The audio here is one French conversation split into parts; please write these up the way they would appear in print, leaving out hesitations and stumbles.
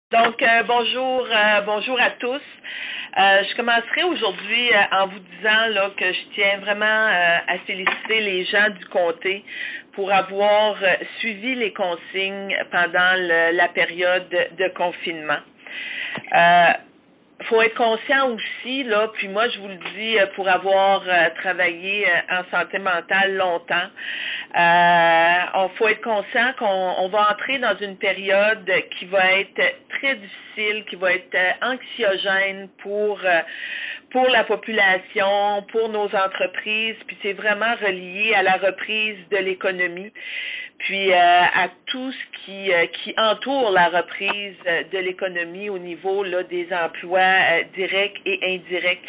Donc, bonjour à tous. Je commencerai aujourd'hui en vous disant là, que je tiens vraiment à féliciter les gens du comté pour avoir suivi les consignes pendant la période de confinement. Faut être conscient aussi, là, puis moi je vous le dis pour avoir travaillé en santé mentale longtemps, faut être conscient qu'on va entrer dans une période qui va être très difficile, qui va être anxiogène pour la population, pour nos entreprises, puis c'est vraiment relié à la reprise de l'économie, puis à tout ce qui entoure la reprise de l'économie au niveau là, des emplois directs et indirects.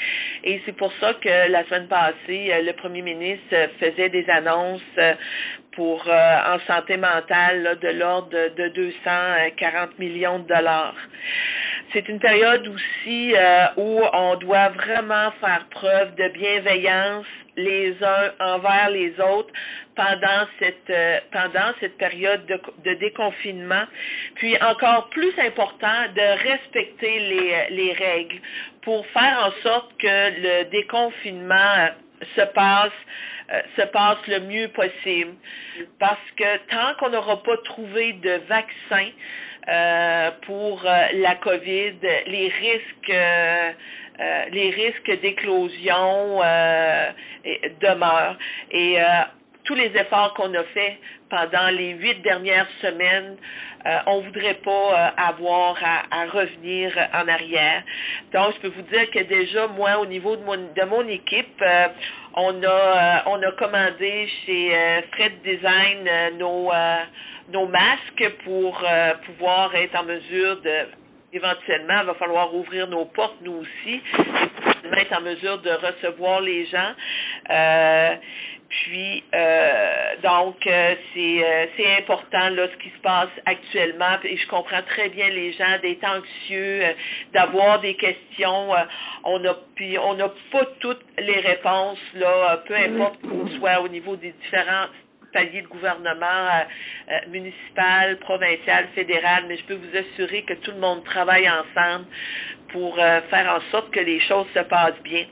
Et c'est pour ça que la semaine passée, le premier ministre faisait des annonces pour en santé mentale là, de l'ordre de 240 millions de dollars. C'est une période aussi où on doit vraiment faire preuve de bienveillance les uns envers les autres pendant cette période de déconfinement. Puis encore plus important, de respecter les règles pour faire en sorte que le déconfinement se passe le mieux possible. Parce que tant qu'on n'aura pas trouvé de vaccin pour la COVID, les risques d'éclosion demeurent. Et tous les efforts qu'on a faits pendant les 8 dernières semaines, on voudrait pas avoir à revenir en arrière. Donc, je peux vous dire que déjà, moi, au niveau de mon équipe, on a commandé chez Fred Design nos masques pour pouvoir être en mesure éventuellement, il va falloir ouvrir nos portes, nous aussi, et être en mesure de recevoir les gens. Donc, c'est important là ce qui se passe actuellement et je comprends très bien les gens d'être anxieux, d'avoir des questions. On n'a pas toutes les réponses là, peu importe qu'on soit au niveau des différents paliers de gouvernement municipal, provincial, fédéral, mais je peux vous assurer que tout le monde travaille ensemble pour faire en sorte que les choses se passent bien.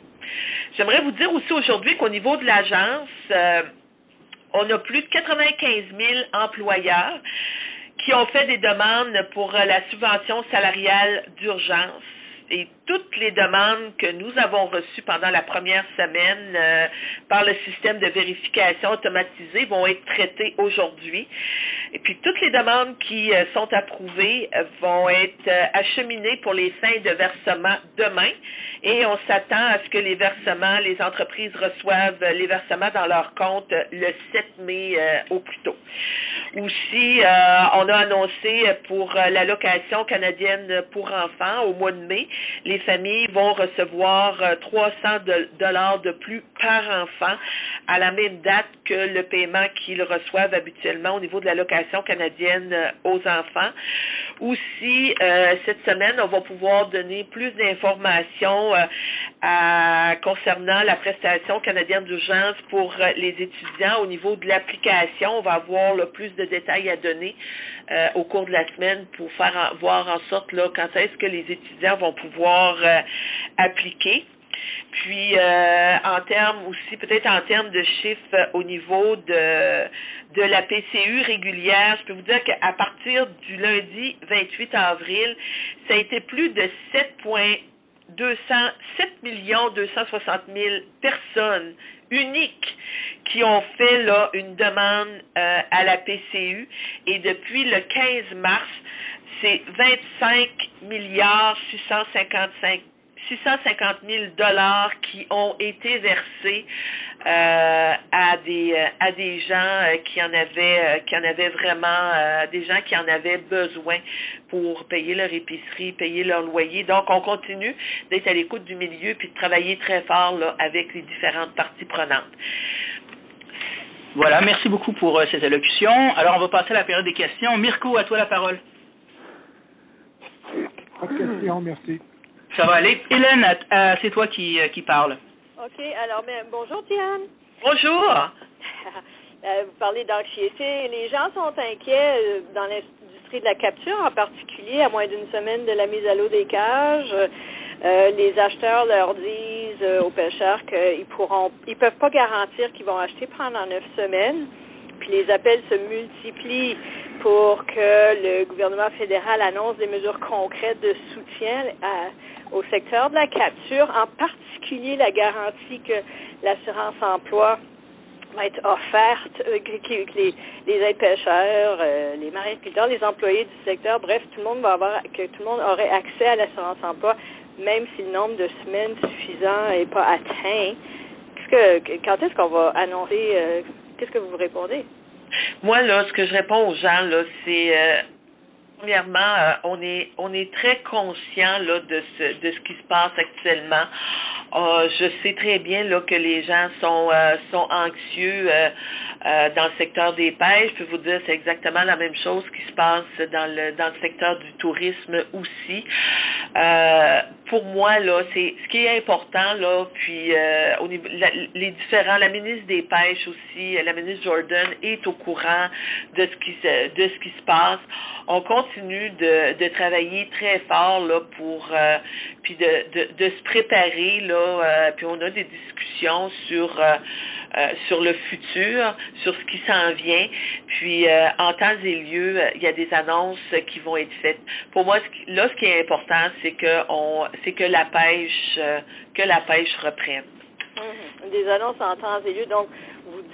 J'aimerais vous dire aussi aujourd'hui qu'au niveau de l'agence, on a plus de 95 000 employeurs qui ont fait des demandes pour la subvention salariale d'urgence. Et toutes les demandes que nous avons reçues pendant la première semaine par le système de vérification automatisé vont être traitées aujourd'hui. Et puis toutes les demandes qui sont approuvées vont être acheminées pour les fins de versement demain. Et on s'attend à ce que les entreprises reçoivent les versements dans leur compte le 7 mai au plus tôt. Aussi, on a annoncé pour l'allocation canadienne pour enfants au mois de mai, les familles vont recevoir 300 $ de plus par enfant à la même date que le paiement qu'ils reçoivent habituellement au niveau de l'allocation canadienne aux enfants. Aussi, cette semaine, on va pouvoir donner plus d'informations concernant la prestation canadienne d'urgence pour les étudiants au niveau de l'application. On va avoir plus de détails à donner au cours de la semaine pour voir en sorte là, quand est-ce que les étudiants vont pouvoir appliquer. Puis peut-être en termes de chiffres au niveau de la PCU régulière, je peux vous dire qu'à partir du lundi 28 avril, ça a été plus de 7 260 000 personnes uniques qui ont fait là une demande à la PCU et depuis le 15 mars, c'est 25 650 000 $ qui ont été versés à des gens qui en avaient vraiment des gens qui en avaient besoin pour payer leur épicerie, payer leur loyer. Donc on continue d'être à l'écoute du milieu puis de travailler très fort là avec les différentes parties prenantes. Voilà, merci beaucoup pour cette allocution. Alors on va passer à la période des questions. Mirko, à toi la parole. Pas de questions, merci. Ça va aller. Hélène, c'est toi qui parle. OK. Alors, bonjour, Diane. Bonjour. Vous parlez d'anxiété. Les gens sont inquiets dans l'industrie de la capture en particulier. particulier, à moins d'une semaine de la mise à l'eau des cages. Les acheteurs leur disent aux pêcheurs qu'ils peuvent pas garantir qu'ils vont acheter pendant 9 semaines. Puis les appels se multiplient pour que le gouvernement fédéral annonce des mesures concrètes de soutien au secteur de la capture, en particulier la garantie que l'assurance emploi va être offerte, que les aides-pêcheurs, les mariniculteurs, les employés du secteur, bref, tout le monde aurait accès à l'assurance emploi, même si le nombre de semaines suffisant n'est pas atteint. Quand est-ce qu'on va annoncer, qu'est-ce que vous répondez? Moi, là, ce que je réponds aux gens, là, c'est premièrement, on est très conscient là de ce qui se passe actuellement. Je sais très bien là que les gens sont anxieux dans le secteur des pêches. Je peux vous dire c'est exactement la même chose qui se passe dans le secteur du tourisme aussi. Pour moi là, c'est ce qui est important là. Puis au niveau la ministre des Pêches aussi, la ministre Jordan est au courant de ce qui se passe. On continue de travailler très fort là pour puis de se préparer là. Puis on a des discussions sur le futur, sur ce qui s'en vient. Puis, en temps et lieu, il y a des annonces qui vont être faites. Pour moi, ce qui est important, c'est que la pêche reprenne. Des annonces en temps et lieu. Donc,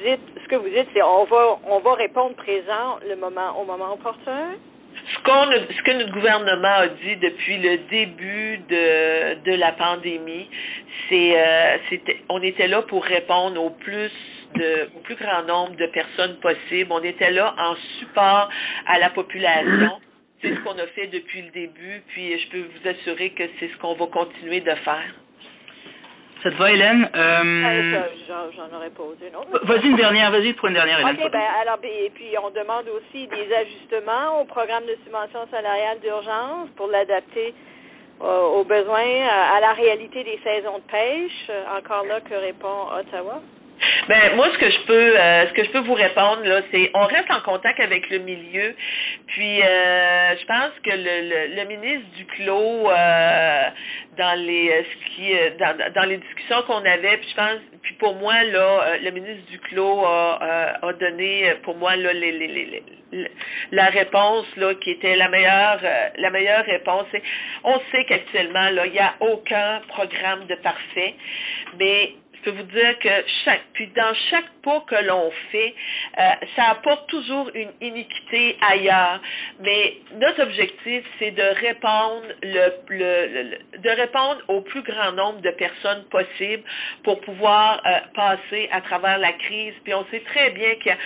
ce que vous dites, c'est on va répondre présent au moment opportun. Ce que notre gouvernement a dit depuis le début de la pandémie, on était là pour répondre au plus grand nombre de personnes possible. On était là en support à la population. C'est ce qu'on a fait depuis le début, puis je peux vous assurer que c'est ce qu'on va continuer de faire. Ça te va, Hélène? J'en aurais posé une autre. Vas-y pour une dernière, Hélène. OK, et puis on demande aussi des ajustements au programme de subvention salariale d'urgence pour l'adapter aux besoins, à la réalité des saisons de pêche. Encore là, que répond Ottawa? Ben moi ce que je peux vous répondre là, c'est on reste en contact avec le milieu. Puis je pense que le ministre Duclos dans les discussions qu'on avait, puis pour moi là, le ministre Duclos a donné pour moi là la réponse là qui était la meilleure réponse. On sait qu'actuellement là, il n'y a aucun programme de parfait, mais je peux vous dire que dans chaque pas que l'on fait, ça apporte toujours une iniquité ailleurs. Mais notre objectif, c'est de répondre de répondre au plus grand nombre de personnes possible pour pouvoir passer à travers la crise. Puis on sait très bien qu'il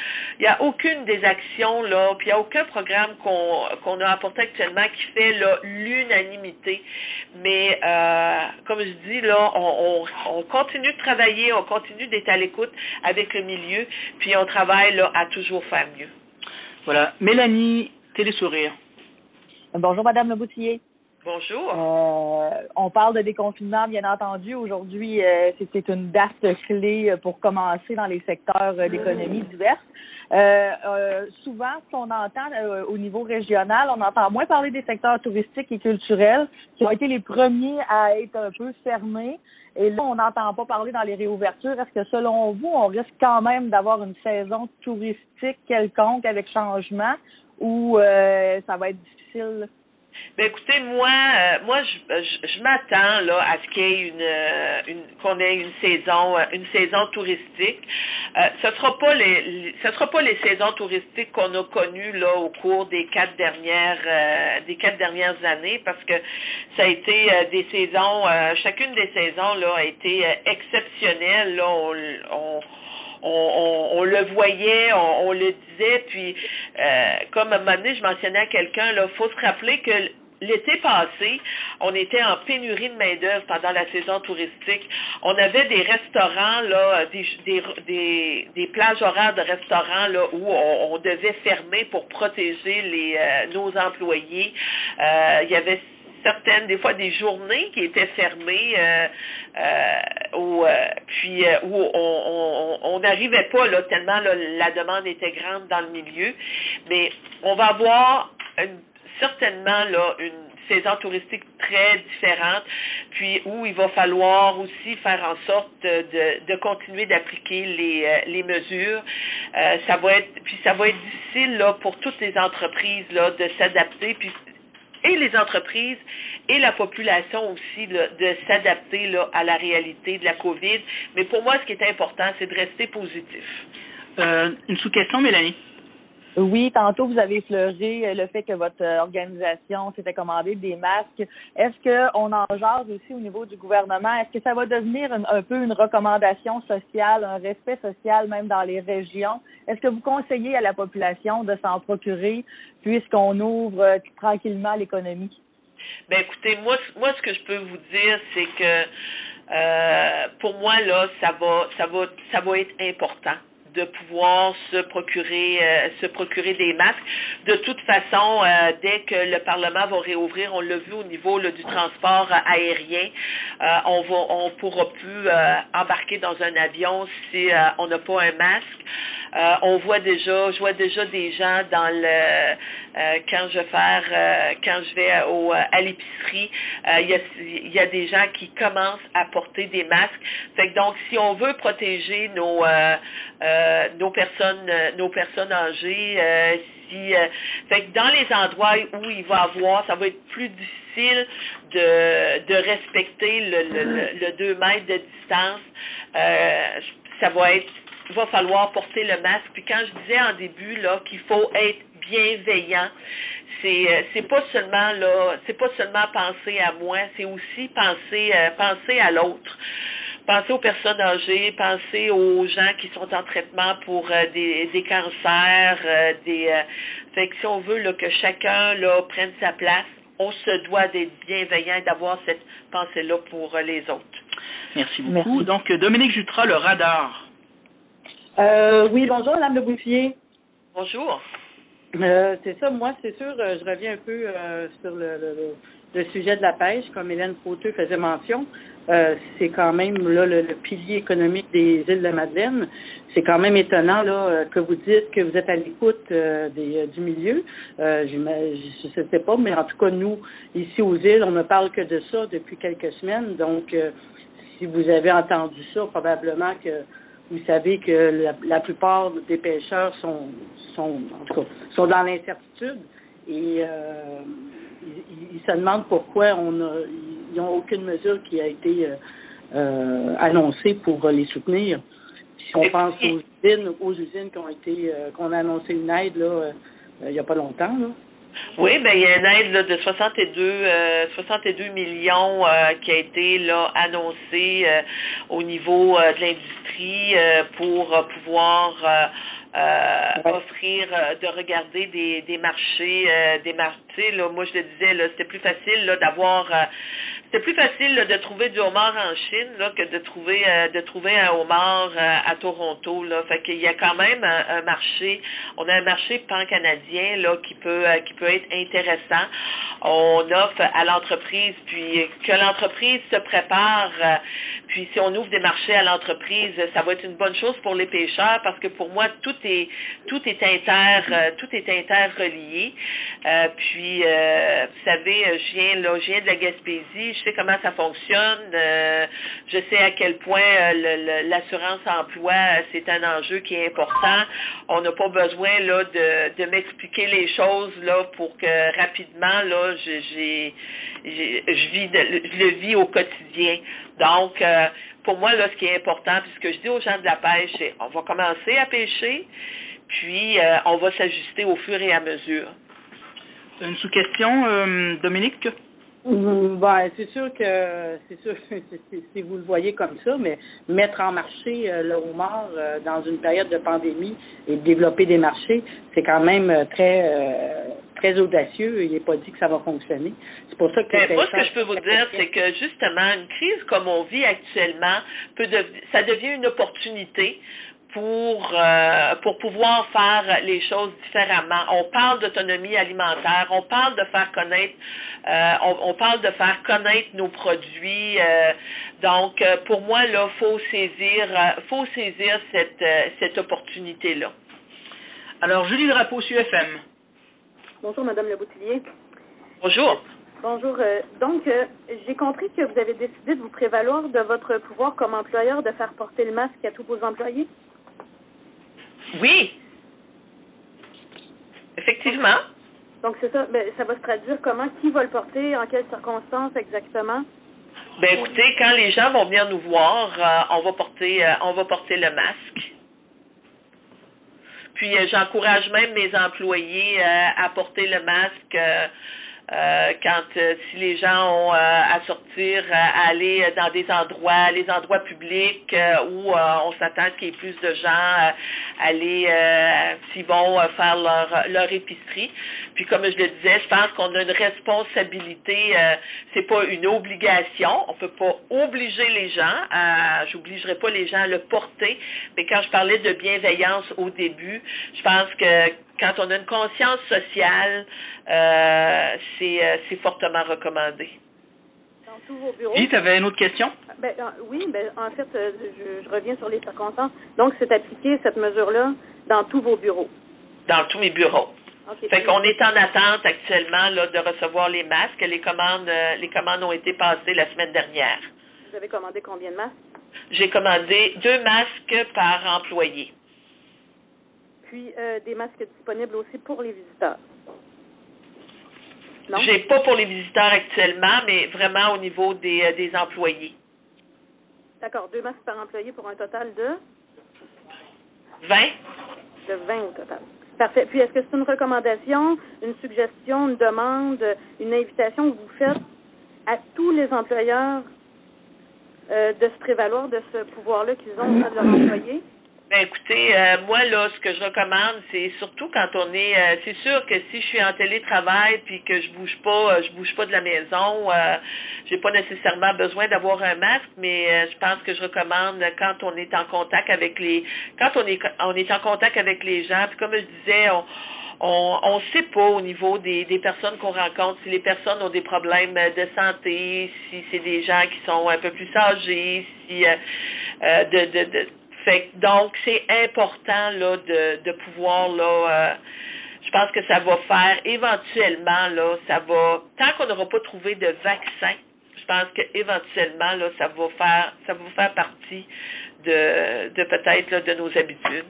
y a aucune des actions là, puis il n'y a aucun programme qu'on a apporté actuellement qui fait là l'unanimité. Mais comme je dis là, on continue de travailler. On continue d'être à l'écoute avec le milieu, puis on travaille là à toujours faire mieux. Voilà. Mélanie, Télésourire. Bonjour, Madame Le Boutillier. Bonjour. On parle de déconfinement, bien entendu. Aujourd'hui, c'est une date clé pour commencer dans les secteurs d'économie diverses. Souvent, ce qu'on entend au niveau régional, on entend moins parler des secteurs touristiques et culturels qui ont été les premiers à être un peu fermés. Et là, on n'entend pas parler dans les réouvertures. Est-ce que, selon vous, on risque quand même d'avoir une saison touristique quelconque avec changement ou ça va être difficile? Ben écoutez, moi je m'attends là à ce qu'il y ait qu'on ait une saison touristique. Ce sera pas les saisons touristiques qu'on a connues là au cours des quatre dernières années, parce que ça a été des saisons, chacune des saisons là a été exceptionnelle là. On le voyait, on le disait, puis comme à un moment donné, je mentionnais à quelqu'un, là, faut se rappeler que l'été passé, on était en pénurie de main-d'œuvre pendant la saison touristique. On avait des restaurants, là, des plages horaires de restaurants là, où on devait fermer pour protéger nos employés. Il y avait des fois des journées qui étaient fermées où on n'arrivait pas là, tellement là, la demande était grande dans le milieu. Mais on va avoir certainement là une saison touristique très différente, puis où il va falloir aussi faire en sorte de continuer d'appliquer les mesures. Ça va être difficile là pour toutes les entreprises là de s'adapter, puis et les entreprises et la population aussi là, de s'adapter là à la réalité de la COVID. Mais pour moi, ce qui est important, c'est de rester positif. Une sous-question, Mélanie? Oui, tantôt vous avez effleuré le fait que votre organisation s'était commandé des masques. Est-ce qu'on en jase aussi au niveau du gouvernement? Est-ce que ça va devenir un peu une recommandation sociale, un respect social même dans les régions? Est-ce que vous conseillez à la population de s'en procurer puisqu'on ouvre tranquillement l'économie? Ben écoutez, moi ce que je peux vous dire, c'est que pour moi là, ça va être important de pouvoir se procurer des masques. De toute façon, dès que le Parlement va réouvrir, on l'a vu au niveau là, du transport aérien, on pourra plus embarquer dans un avion si on n'a pas un masque. Je vois déjà des gens dans quand je vais à l'épicerie, il y a des gens qui commencent à porter des masques. Fait que donc si on veut protéger nos personnes âgées, fait que dans les endroits où il va avoir, ça va être plus difficile de respecter le 2 mètres de distance. Il va falloir porter le masque. Puis quand je disais en début là qu'il faut être bienveillant, c'est pas seulement penser à moi, c'est aussi penser à l'autre. Pensez aux personnes âgées, pensez aux gens qui sont en traitement pour des cancers, fait que si on veut là, que chacun là prenne sa place, on se doit d'être bienveillant et d'avoir cette pensée-là pour les autres. Merci beaucoup. Merci. Donc, Dominique Jutras, le radar. Oui, bonjour, Mme Le Bouffier. Bonjour. C'est ça, moi, c'est sûr, je reviens un peu sur le sujet de la pêche, comme Hélène Fauteux faisait mention. C'est quand même là le pilier économique des îles de la Madeleine. C'est quand même étonnant là que vous dites que vous êtes à l'écoute du milieu. Je ne sais pas, mais en tout cas, nous, ici aux îles, on ne parle que de ça depuis quelques semaines. Donc, si vous avez entendu ça, probablement que vous savez que la plupart des pêcheurs sont dans l'incertitude et ils se demandent pourquoi ils n'ont aucune mesure qui a été annoncée pour les soutenir. Puis si on pense aux usines qu'on a annoncé une aide là il n'y a pas longtemps là. Oui, ben il y a une aide là, de 62 millions qui a été là annoncée au niveau de l'industrie pour pouvoir offrir, de regarder des marchés, là, moi je le disais, là, c'était plus facile là d'avoir c'était plus facile là, de trouver du homard en Chine là que de trouver un homard à Toronto là. Fait qu'il y a quand même un marché. On a un marché pan-canadien là qui peut être intéressant. On offre à l'entreprise, puis que l'entreprise se prépare. Puis si on ouvre des marchés à l'entreprise, ça va être une bonne chose pour les pêcheurs parce que pour moi tout est interrelié. Puis vous savez, je viens de la Gaspésie. Je sais comment ça fonctionne. Je sais à quel point l'assurance emploi, c'est un enjeu qui est important. On n'a pas besoin là de m'expliquer les choses là pour que rapidement là je le vis au quotidien. Donc pour moi là ce qui est important, puis ce que je dis aux gens de la pêche, c'est on va commencer à pêcher, puis on va s'ajuster au fur et à mesure. Une sous-question, Dominique? Ben, c'est sûr si vous le voyez comme ça, mais mettre en marché le homard dans une période de pandémie et développer des marchés, c'est quand même très audacieux. Il n'est pas dit que ça va fonctionner. C'est pour ça que moi, ce que je peux vous dire, c'est que justement, une crise comme on vit actuellement, ça devient une opportunité pour pouvoir faire les choses différemment. On parle d'autonomie alimentaire, on parle de faire connaître on parle de faire connaître nos produits. Donc pour moi là, faut saisir cette opportunité là. Alors Julie Drapeau sur FM. Bonjour Madame Le Boutillier. Bonjour. Bonjour. Donc, j'ai compris que vous avez décidé de vous prévaloir de votre pouvoir comme employeur de faire porter le masque à tous vos employés? Oui. Effectivement. Donc, c'est ça. Ben, ça va se traduire comment? Qui va le porter? En quelles circonstances exactement? Ben écoutez, quand les gens vont venir nous voir, on va porter le masque. Puis j'encourage même mes employés à porter le masque si les gens ont à sortir, à aller dans les endroits publics où on s'attend à ce qu'il y ait plus de gens aller s'ils vont faire leur épicerie. Puis comme je le disais, je pense qu'on a une responsabilité, c'est pas une obligation, on peut pas obliger les gens, j'obligerai pas les gens à le porter, mais quand je parlais de bienveillance au début, je pense que quand on a une conscience sociale, c'est fortement recommandé. Dans tous vos bureaux? Oui, tu avais une autre question? Oui, en fait, je reviens sur les circonstances. Donc, c'est appliqué, cette mesure-là, dans tous vos bureaux? Dans tous mes bureaux. Okay. Fait qu'on est en attente actuellement là, de recevoir les masques. Les commandes ont été passées la semaine dernière. Vous avez commandé combien de masques? J'ai commandé 2 masques par employé. Puis, des masques disponibles aussi pour les visiteurs? Non? J'ai pas pour les visiteurs actuellement, mais vraiment au niveau des employés. D'accord. 2 masques par employé pour un total de? 20. De 20 au total. Parfait. Puis, est-ce que c'est une recommandation, une suggestion, une demande, une invitation que vous faites à tous les employeurs de se prévaloir de ce pouvoir-là qu'ils ont auprès de leurs employés? Ben écoutez, moi là, ce que je recommande, c'est surtout quand on est, c'est sûr que si je suis en télétravail puis que je bouge pas de la maison, j'ai pas nécessairement besoin d'avoir un masque, mais je pense que je recommande quand on est en contact avec on est en contact avec les gens, puis comme je disais, on sait pas au niveau des personnes qu'on rencontre si les personnes ont des problèmes de santé, si c'est des gens qui sont un peu plus âgés, si donc, c'est important là de pouvoir là. Je pense que ça va faire éventuellement là, tant qu'on n'aura pas trouvé de vaccin, je pense que éventuellement là, ça va faire partie de peut-être là, de nos habitudes.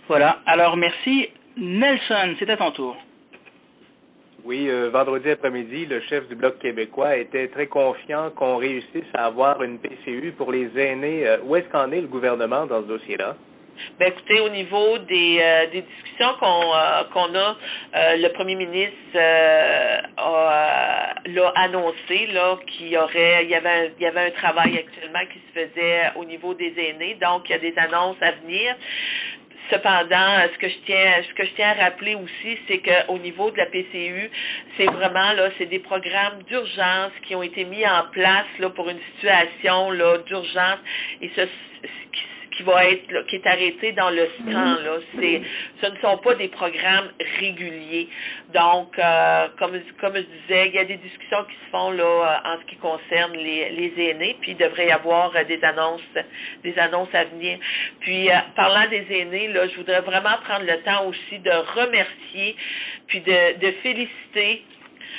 Voilà. Alors merci, Nelson. C'est à ton tour. Oui, vendredi après-midi, le chef du Bloc québécois était très confiant qu'on réussisse à avoir une PCU pour les aînés. Où est-ce qu'en est le gouvernement dans ce dossier-là? Ben écoutez, au niveau des discussions qu'on a, le premier ministre l'a annoncé là il y avait un travail actuellement qui se faisait au niveau des aînés, donc il y a des annonces à venir. Cependant, ce que je tiens à rappeler aussi, c'est qu'au niveau de la PCU, c'est vraiment là, c'est des programmes d'urgence qui ont été mis en place là pour une situation là d'urgence et qui est arrêté dans le temps là. Ce ne sont pas des programmes réguliers. Donc, comme je disais, il y a des discussions qui se font là en ce qui concerne les aînés, puis il devrait y avoir des annonces à venir. Puis, parlant des aînés, là, je voudrais vraiment prendre le temps aussi de remercier, puis de féliciter.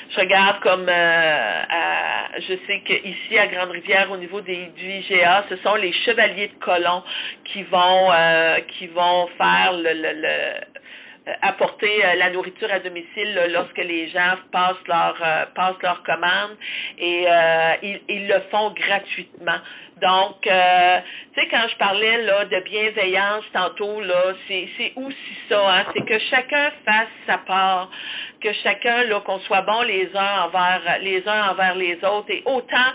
Je regarde comme je sais qu'ici à Grande-Rivière, au niveau du IGA, ce sont les chevaliers de colon qui vont faire apporter la nourriture à domicile là, lorsque les gens passent leur commande et ils le font gratuitement. Donc, tu sais, quand je parlais là de bienveillance tantôt là, c'est aussi ça, hein, c'est que chacun fasse sa part, que chacun là qu'on soit bon les uns envers les autres et autant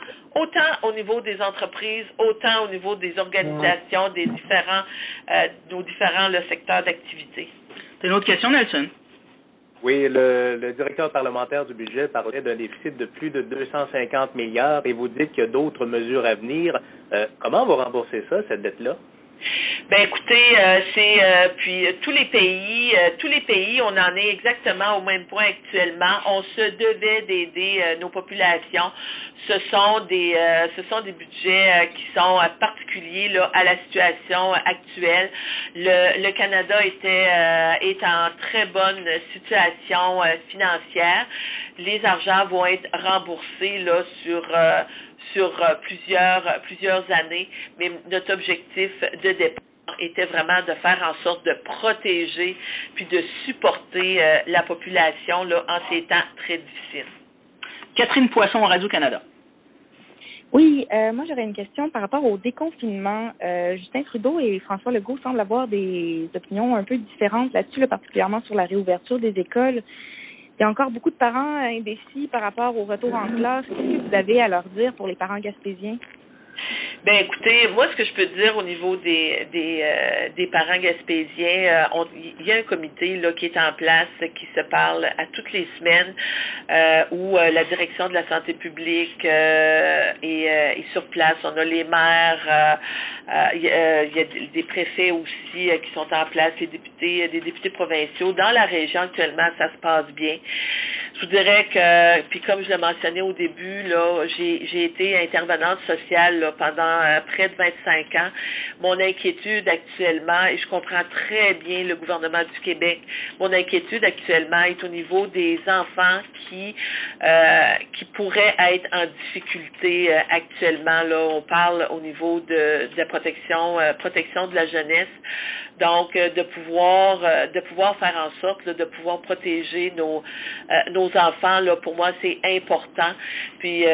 au niveau des entreprises, autant au niveau des organisations, nos différents secteurs d'activité. C'est une autre question, Nelson? Oui, le directeur parlementaire du budget parlait d'un déficit de plus de 250 milliards et vous dites qu'il y a d'autres mesures à venir. Comment on va rembourser ça, cette dette-là? Ben écoutez, puis tous les pays, on en est exactement au même point actuellement. On se devait d'aider nos populations. Ce sont des budgets qui sont particuliers là à la situation actuelle. Le Canada est en très bonne situation financière. les argents vont être remboursés là sur plusieurs années, mais notre objectif de départ était vraiment de faire en sorte de protéger puis de supporter la population là en ces temps très difficiles. Catherine Poisson, Radio-Canada. Oui, moi j'aurais une question par rapport au déconfinement. Justin Trudeau et François Legault semblent avoir des opinions un peu différentes là-dessus, là, particulièrement sur la réouverture des écoles. Il y a encore beaucoup de parents indécis par rapport au retour en classe. Qu'est-ce que vous avez à leur dire pour les parents gaspésiens? Ben écoutez, moi ce que je peux dire au niveau des parents gaspésiens, il y a un comité là qui est en place, qui se parle à toutes les semaines, où la direction de la santé publique est sur place. On a les maires, il y a des préfets aussi qui sont en place, des députés provinciaux. Dans la région actuellement, ça se passe bien. Je vous dirais que, puis comme je l'ai mentionné au début, là, j'ai été intervenante sociale là, pendant près de 25 ans. Mon inquiétude actuellement, et je comprends très bien le gouvernement du Québec, mon inquiétude actuellement est au niveau des enfants qui pourraient être en difficulté actuellement. Là, on parle au niveau de la protection de la jeunesse. Donc, de pouvoir faire en sorte là, de pouvoir protéger nos enfants, là, pour moi, c'est important. Puis,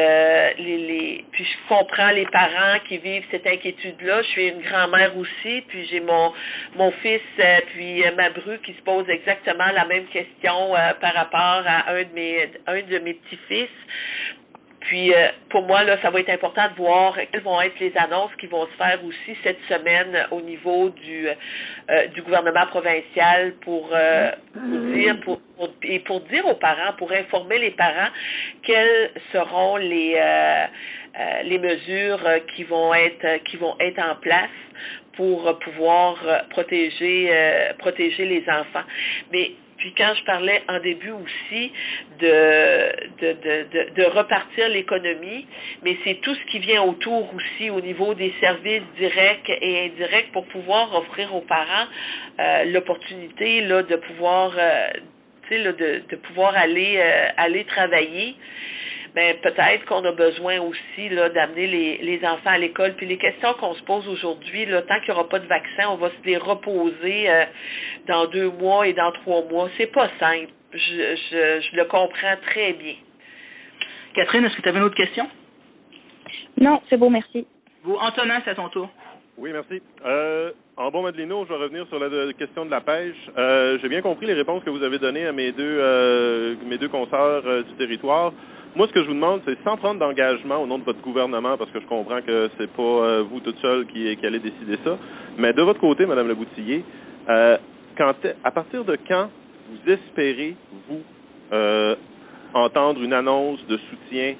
puis je comprends les parents qui vivent cette inquiétude-là. Je suis une grand-mère aussi, puis j'ai mon fils, puis ma bru qui se pose exactement la même question par rapport à un de mes petits-fils. Puis, pour moi, là, ça va être important de voir quelles vont être les annonces qui vont se faire aussi cette semaine au niveau du gouvernement provincial pour dire aux parents, pour informer les parents quelles seront les mesures qui vont être en place pour pouvoir protéger les enfants. Mais puis quand je parlais en début aussi de repartir l'économie, mais c'est tout ce qui vient autour aussi au niveau des services directs et indirects pour pouvoir offrir aux parents l'opportunité là de pouvoir de pouvoir aller travailler. Ben peut-être qu'on a besoin aussi là d'amener les enfants à l'école. Puis les questions qu'on se pose aujourd'hui, là, tant qu'il n'y aura pas de vaccin, on va se les reposer dans 2 mois et dans 3 mois. C'est pas simple. Je le comprends très bien. Catherine, est-ce que tu avais une autre question? Non, c'est beau, merci. Vous, Antonin, c'est à ton tour. Oui, merci. En bon Madelino, je vais revenir sur la question de la pêche. J'ai bien compris les réponses que vous avez données à mes deux consoeurs du territoire. Moi, ce que je vous demande, c'est sans prendre d'engagement au nom de votre gouvernement, parce que je comprends que c'est pas vous toute seule qui allez décider ça, mais de votre côté, Mme Leboutillier, à partir de quand vous espérez, vous, entendre une annonce de soutien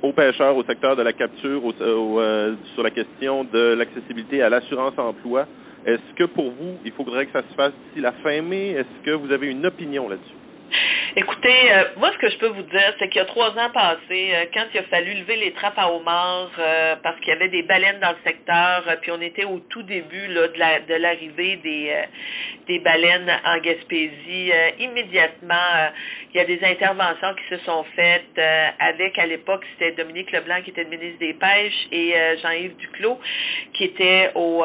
aux pêcheurs, au secteur de la capture, sur la question de l'accessibilité à l'assurance-emploi? Est-ce que pour vous, il faudrait que ça se fasse d'ici la fin mai? Est-ce que vous avez une opinion là-dessus? Écoutez, moi, ce que je peux vous dire, c'est qu'il y a 3 ans passés, quand il a fallu lever les trappes à homards parce qu'il y avait des baleines dans le secteur, puis on était au tout début là, de l'arrivée des baleines en Gaspésie, immédiatement, il y a des interventions qui se sont faites avec, à l'époque, c'était Dominique Leblanc qui était le ministre des Pêches et Jean-Yves Duclos qui était au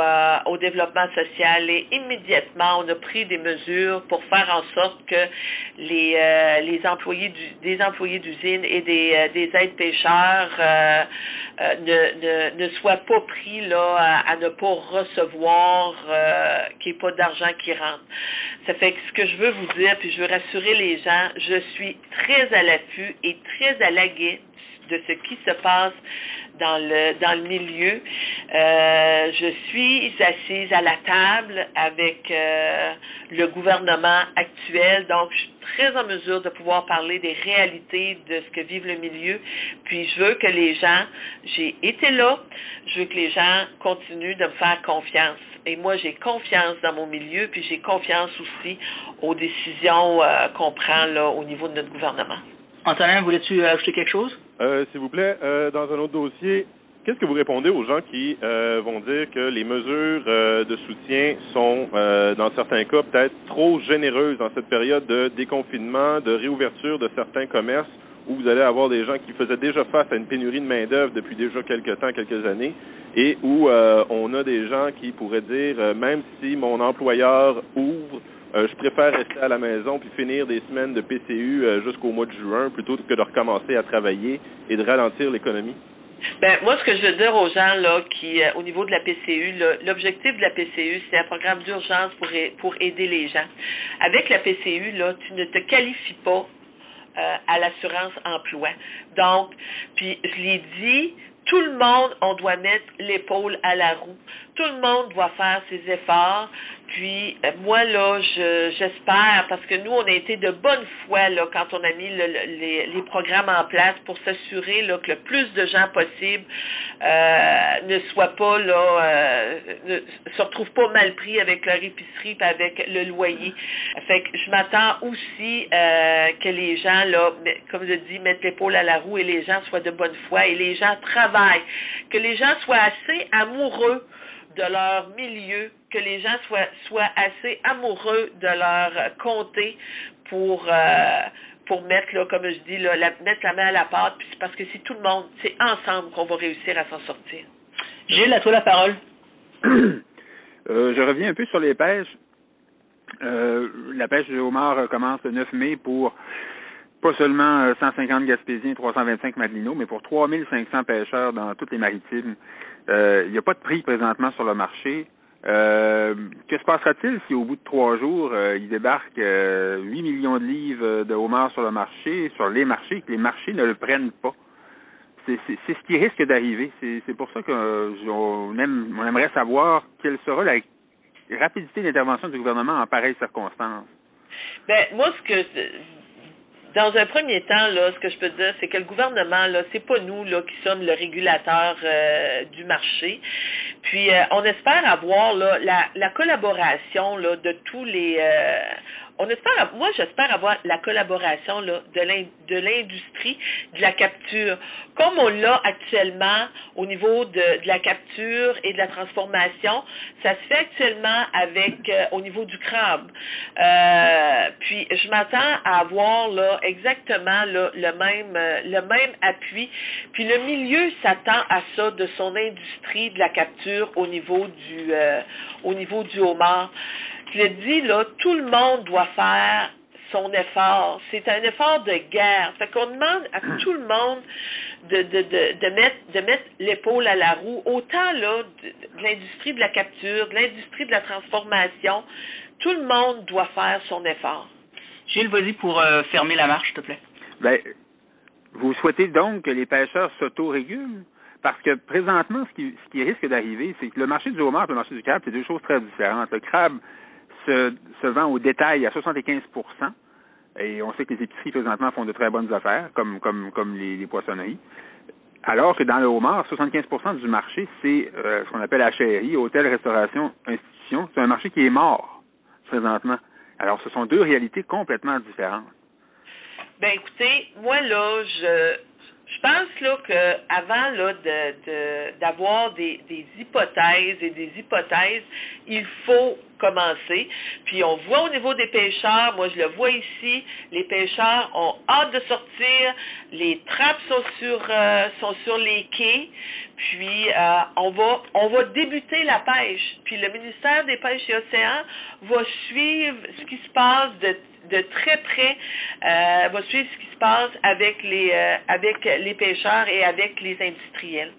développement social. Et immédiatement, on a pris des mesures pour faire en sorte que des employés d'usine et des aides pêcheurs ne soient pas pris là à ne pas recevoir qu'il n'y ait pas d'argent qui rentre. Ça fait que ce que je veux vous dire, puis je veux rassurer les gens, je suis très à l'affût et très à l'aguet de ce qui se passe dans le milieu. Je suis assise à la table avec le gouvernement actuel, donc je suis très en mesure de pouvoir parler des réalités de ce que vive le milieu. Puis je veux que les gens, j'ai été là, je veux que les gens continuent de me faire confiance. Et moi, j'ai confiance dans mon milieu, puis j'ai confiance aussi aux décisions qu'on prend là au niveau de notre gouvernement. Antonin, voulais-tu ajouter quelque chose? S'il vous plaît, dans un autre dossier, qu'est-ce que vous répondez aux gens qui vont dire que les mesures de soutien sont, dans certains cas, peut-être trop généreuses dans cette période de déconfinement, de réouverture de certains commerces, où vous allez avoir des gens qui faisaient déjà face à une pénurie de main-d'œuvre depuis déjà quelques années, et où on a des gens qui pourraient dire, même si mon employeur ouvre, je préfère rester à la maison puis finir des semaines de PCU jusqu'au mois de juin plutôt que de recommencer à travailler et de ralentir l'économie? Ben, moi, ce que je veux dire aux gens là qui, au niveau de la PCU, l'objectif de la PCU, c'est un programme d'urgence pour aider les gens. Avec la PCU, là, tu ne te qualifies pas à l'assurance emploi. Donc, puis je l'ai dit, tout le monde, on doit mettre l'épaule à la roue. Tout le monde doit faire ses efforts. Puis, moi, là, j'espère, parce que nous, on a été de bonne foi, là, quand on a mis les programmes en place pour s'assurer, là, que le plus de gens possible ne soient pas, là, ne se retrouvent pas mal pris avec leur épicerie et avec le loyer. Fait que je m'attends aussi que les gens, là, comme je dis, mettent l'épaule à la roue et les gens soient de bonne foi et les gens travaillent. Que les gens soient assez amoureux de leur milieu, que les gens soient assez amoureux de leur comté pour mettre, là, comme je dis, là, mettre la main à la pâte, puis c'est parce que c'est tout le monde, c'est ensemble qu'on va réussir à s'en sortir. Gilles, à toi la parole. Je reviens un peu sur les pêches. La pêche du homard commence le 9 mai pour pas seulement 150 Gaspésiens et 325 Madelinots, mais pour 3500 pêcheurs dans toutes les maritimes. Il n'y a pas de prix présentement sur le marché. Que se passera-t-il si au bout de 3 jours, il débarque 8 millions de livres de homards sur le marché, sur les marchés, que les marchés ne le prennent pas? C'est ce qui risque d'arriver. C'est pour ça qu'on aimerait savoir quelle sera la rapidité d'intervention du gouvernement en pareille circonstance. Ben, moi, dans un premier temps, là, ce que je peux dire, c'est que le gouvernement, là, c'est pas nous, là, qui sommes le régulateur du marché. Puis, on espère avoir, là, la collaboration, là, de tous les, moi, j'espère avoir la collaboration, là, de l'industrie de la capture, comme on l'a actuellement au niveau de la capture et de la transformation. Ça se fait actuellement avec, au niveau du crabe. Puis, je m'attends à avoir, là, exactement, là, le même appui. Puis, le milieu s'attend à ça de son industrie de la capture au niveau du homard. Je l'ai dit, là, tout le monde doit faire son effort. C'est un effort de guerre. Fait qu'on demande à tout le monde de mettre l'épaule à la roue, autant là de l'industrie de la capture, de l'industrie de la transformation. Tout le monde doit faire son effort. Gilles, vas-y pour fermer la marche, s'il te plaît. Ben, vous souhaitez donc que les pêcheurs s'auto-régulent? Parce que présentement, ce qui risque d'arriver, c'est que le marché du homard et le marché du crabe, c'est deux choses très différentes. Le crabe se vend au détail à 75%, et on sait que les épiceries présentement font de très bonnes affaires, comme les poissonneries. Alors que dans le homard, 75% du marché, c'est ce qu'on appelle HRI, hôtel, restauration, institution. C'est un marché qui est mort présentement. Alors, ce sont deux réalités complètement différentes. Ben écoutez, moi là, je pense là que avant là d'avoir des hypothèses et des hypothèses, il faut commencer. Puis on voit au niveau des pêcheurs, moi je le vois ici, les pêcheurs ont hâte de sortir, les trappes sont sur les quais. Puis on va débuter la pêche. Puis le ministère des Pêches et Océans va suivre ce qui se passe de très près, va suivre ce qui se passe avec les pêcheurs et avec les industriels.